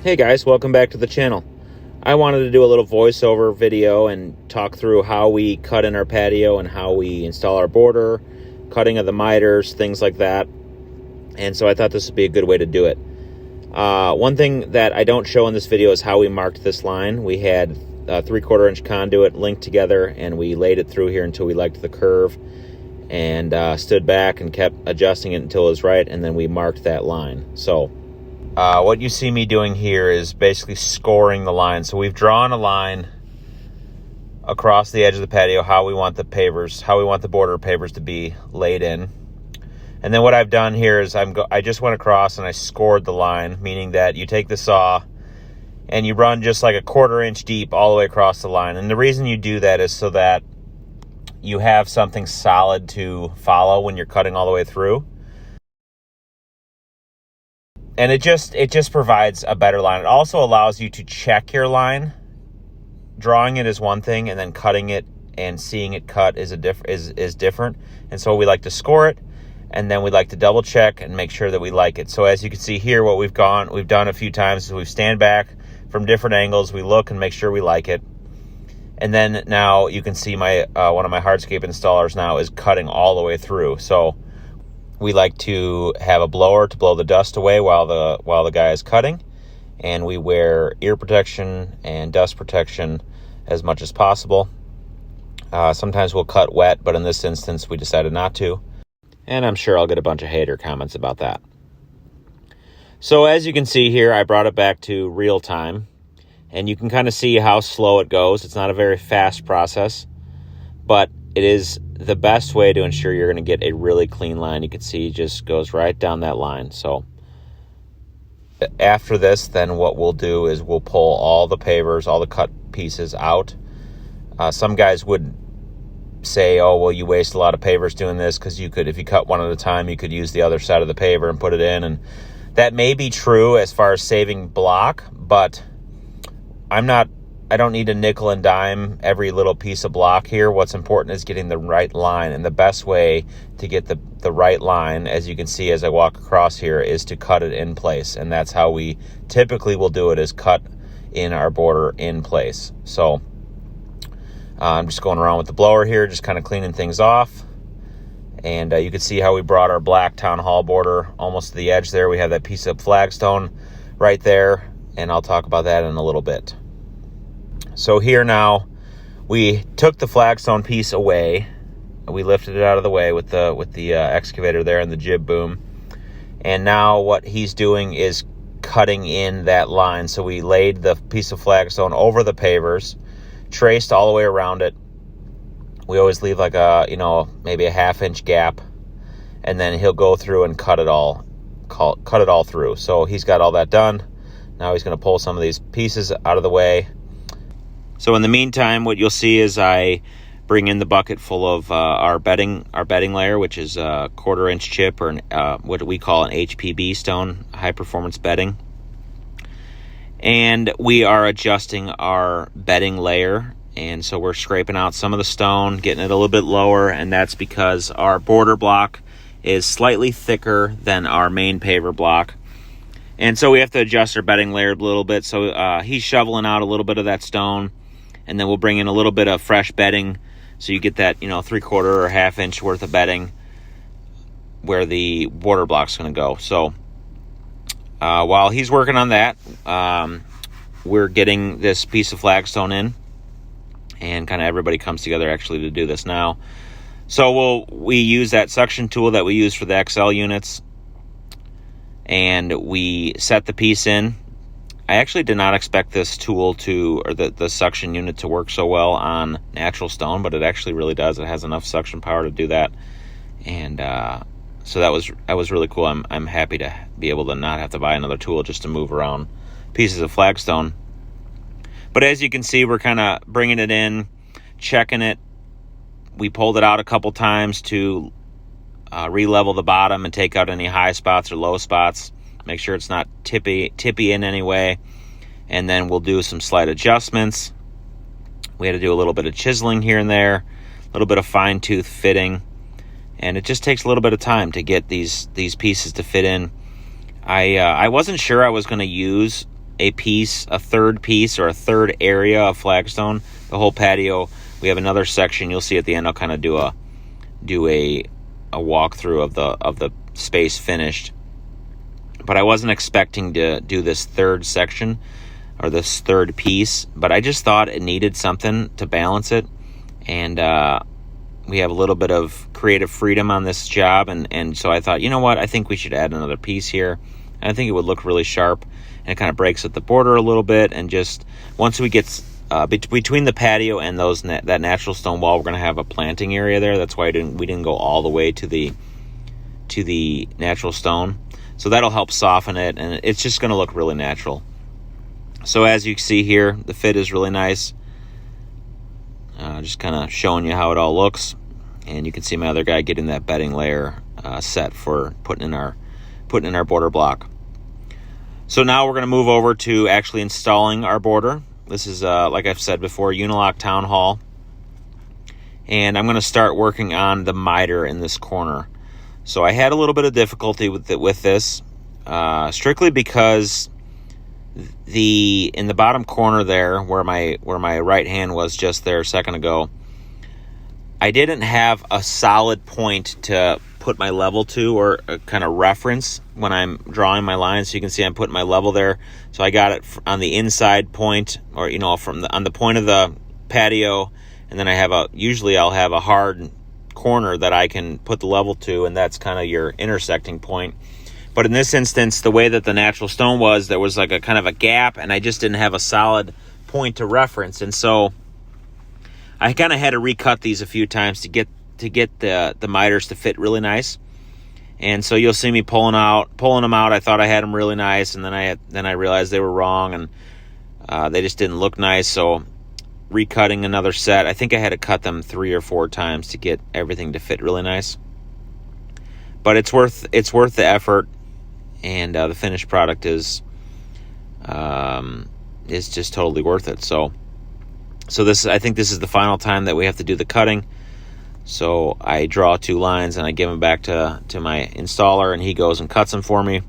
Hey guys, welcome back to the channel. I wanted to do a little voiceover video and talk through how we cut in our patio and how we install our border, cutting of the miters, things like that. And so I thought this would be a good way to do it. One thing that I don't show in this video is how we marked this line. We had a 3/4 inch conduit linked together and we laid it through here until we liked the curve and stood back and kept adjusting it until it was right, and then we marked that line. So what you see me doing here is basically scoring the line. So we've drawn a line across the edge of the patio, how we want the pavers, how we want the border pavers to be laid in. And then what I've done here is I just went across and I scored the line, meaning that you take the saw and you run just like a 1/4 inch deep all the way across the line. And the reason you do that is so that you have something solid to follow when you're cutting all the way through. And it just provides a better line. It also allows you to check your line. Drawing it is one thing, and then cutting it and seeing it cut is different. And so we like to score it, and then we like to double check and make sure that we like it. So as you can see here, what we've done a few times is we've stand back from different angles, we look and make sure we like it. And then now you can see my one of my hardscape installers now is cutting all the way through. So we like to have a blower to blow the dust away while the guy is cutting, and we wear ear protection and dust protection as much as possible. Sometimes we'll cut wet, but in this instance we decided not to, and I'm sure I'll get a bunch of hater comments about that. So as you can see here, I brought it back to real time, and you can kind of see how slow it goes. It's not a very fast process, but it is the best way to ensure you're going to get a really clean line. You can see it just goes right down that line. So after this, then what we'll do is we'll pull all the pavers, all the cut pieces out. Some guys would say, oh, well, you waste a lot of pavers doing this because you could, if you cut one at a time, you could use the other side of the paver and put it in. And that may be true as far as saving block, but I don't need to nickel and dime every little piece of block here. What's important is getting the right line, and the best way to get the right line, as you can see as I walk across here, is to cut it in place. And that's how we typically will do it, is cut in our border in place. So I'm just going around with the blower here, just kind of cleaning things off. And you can see how we brought our black town hall border almost to the edge there. We have that piece of flagstone right there, and I'll talk about that in a little bit. So here now, we took the flagstone piece away. We lifted it out of the way with the excavator there and the jib boom. And now what he's doing is cutting in that line. So we laid the piece of flagstone over the pavers, traced all the way around it. We always leave like maybe a 1/2 inch gap, and then he'll go through and cut it all through. So he's got all that done. Now he's going to pull some of these pieces out of the way. So in the meantime, what you'll see is I bring in the bucket full of our bedding layer, which is a 1/4 inch chip, or what we call an HPB stone, high performance bedding. And we are adjusting our bedding layer. And so we're scraping out some of the stone, getting it a little bit lower, and that's because our border block is slightly thicker than our main paver block. And so we have to adjust our bedding layer a little bit. So he's shoveling out a little bit of that stone, and then we'll bring in a little bit of fresh bedding, so you get that 3/4 or 1/2 inch worth of bedding where the border block's going to go. So while he's working on that, we're getting this piece of flagstone in, and kind of everybody comes together actually to do this now. So we use that suction tool that we use for the XL units, and we set the piece in. I actually did not expect this tool or the suction unit to work so well on natural stone, but it actually really does. It has enough suction power to do that. And so that was really cool. I'm happy to be able to not have to buy another tool just to move around pieces of flagstone. But as you can see, we're kind of bringing it in, checking it. We pulled it out a couple times to re-level the bottom and take out any high spots or low spots. Make sure it's not tippy in any way. And then we'll do some slight adjustments. We had to do a little bit of chiseling here and there, a little bit of fine tooth fitting. And it just takes a little bit of time to get these pieces to fit in. I wasn't sure I was going to use a piece, a third piece or a third area of flagstone. The whole patio, we have another section. You'll see at the end. I'll kind of do a walkthrough of the space finished. But I wasn't expecting to do this third section or this third piece, but I just thought it needed something to balance it. And we have a little bit of creative freedom on this job, and so I thought, you know what, I think we should add another piece here. And I think it would look really sharp, and it kind of breaks at the border a little bit. And just once we get between the patio and that natural stone wall, we're going to have a planting area there. That's why we didn't go all the way to the natural stone. So that'll help soften it, and it's just going to look really natural. So as you can see here, the fit is really nice. Just kind of showing you how it all looks. And you can see my other guy getting that bedding layer set for putting in our border block. So now we're going to move over to actually installing our border. This is, like I've said before, Unilock Town Hall. And I'm going to start working on the miter in this corner. So I had a little bit of difficulty with this, strictly because in the bottom corner there, where my right hand was just there a second ago, I didn't have a solid point to put my level to, or a kind of reference when I'm drawing my lines. So you can see I'm putting my level there. So I got it on the inside point, or on the point of the patio, and then usually I'll have a hard corner that I can put the level to, and that's kind of your intersecting point. But in this instance, the way that the natural stone was, there was like a kind of a gap, and I just didn't have a solid point to reference. And so I kind of had to recut these a few times to get the miters to fit really nice. And so you'll see me pulling them out. I thought I had them really nice, and then I realized they were wrong, and they just didn't look nice. So recutting another set. I think I had to cut them 3 or 4 times to get everything to fit really nice. But it's worth the effort, and the finished product is just totally worth it. So I think this is the final time that we have to do the cutting. So I draw 2 lines and I give them back to my installer, and he goes and cuts them for me.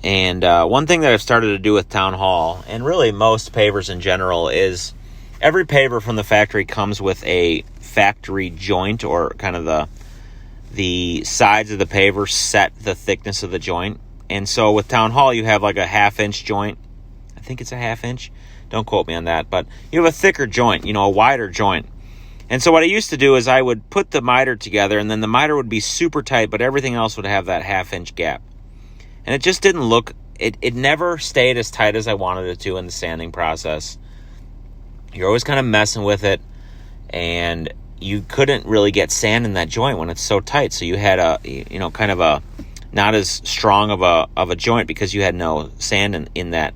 And one thing that I've started to do with Town Hall, and really most pavers in general, is every paver from the factory comes with a factory joint, or kind of the sides of the paver set the thickness of the joint. And so with Town Hall, you have like a 1/2 inch joint. I think it's a 1/2 inch. Don't quote me on that, but you have a thicker joint, a wider joint. And so what I used to do is I would put the miter together, and then the miter would be super tight, but everything else would have that 1/2 inch gap. And it just didn't look, it never stayed as tight as I wanted it to in the sanding process. You're always kind of messing with it, and you couldn't really get sand in that joint when it's so tight. So you had kind of a not as strong of a joint, because you had no sand in that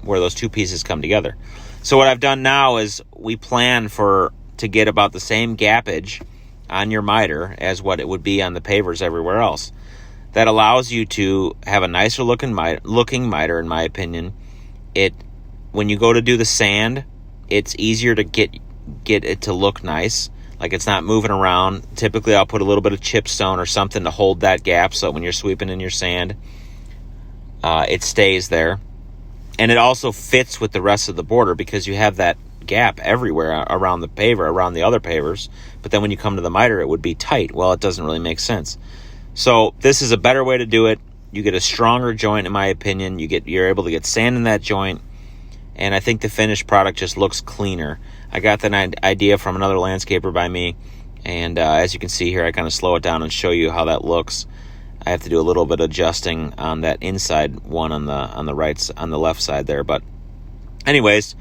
where those 2 pieces come together. So what I've done now is we plan to get about the same gappage on your miter as what it would be on the pavers everywhere else. That allows you to have a nicer looking miter, in my opinion. When you go to do the sand, it's easier to get it to look nice, like it's not moving around. Typically I'll put a little bit of chipstone or something to hold that gap, so when you're sweeping in your sand, it stays there. And it also fits with the rest of the border, because you have that gap everywhere around the paver, around the other pavers. But then when you come to the miter, it would be tight. Well, it doesn't really make sense. So this is a better way to do it. You get a stronger joint, in my opinion. You're able to get sand in that joint, and I think the finished product just looks cleaner. I got that idea from another landscaper by me, and as you can see here, I kind of slow it down and show you how that looks. I have to do a little bit of adjusting on that inside one on the left side there. But anyways,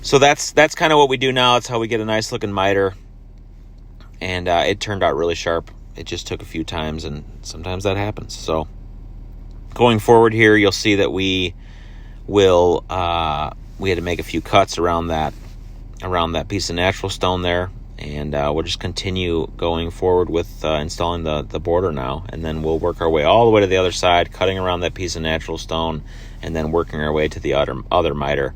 so that's kind of what we do now. That's how we get a nice looking miter, and it turned out really sharp. It just took a few times, and sometimes that happens. So going forward here, you'll see that we had to make a few cuts around that piece of natural stone there. And we'll just continue going forward with installing the border now. And then we'll work our way all the way to the other side, cutting around that piece of natural stone, and then working our way to the other miter.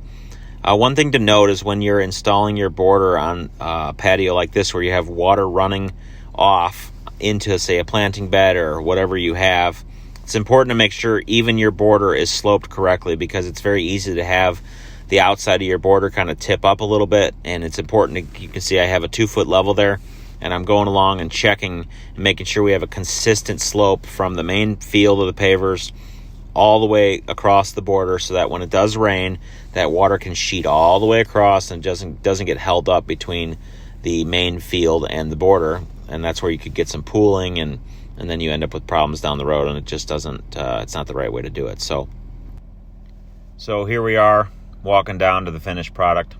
One thing to note is when you're installing your border on a patio like this, where you have water running off into, say, a planting bed or whatever you have, It's important to make sure even your border is sloped correctly, because it's very easy to have the outside of your border kind of tip up a little bit, and it's important to, you can see I have a 2-foot level there, and I'm going along and checking and making sure we have a consistent slope from the main field of the pavers all the way across the border, so that when it does rain, that water can sheet all the way across and doesn't get held up between the main field and the border. And that's where you could get some pooling, and then you end up with problems down the road, and it just doesn't, it's not the right way to do it. So here we are, walking down to the finished product.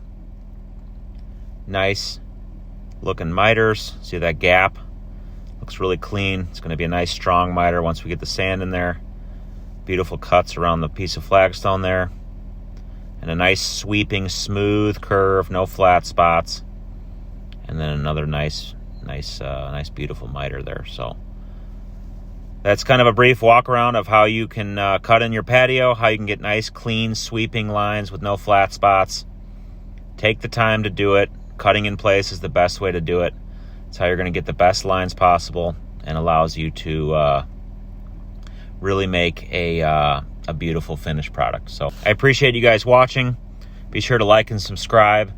Nice looking miters. See that gap? Looks really clean. It's going to be a nice strong miter once we get the sand in there. Beautiful cuts around the piece of flagstone there. And a nice sweeping, smooth curve, no flat spots. And then another nice beautiful miter there. So that's kind of a brief walk around of how you can cut in your patio, how you can get nice, clean, sweeping lines with no flat spots. Take the time to do it. Cutting in place is the best way to do it. It's how you're going to get the best lines possible, and allows you to really make a beautiful finished product. So I appreciate you guys watching. Be sure to like and subscribe.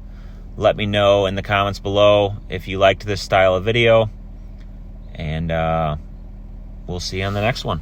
Let me know in the comments below if you liked this style of video, and we'll see you on the next one.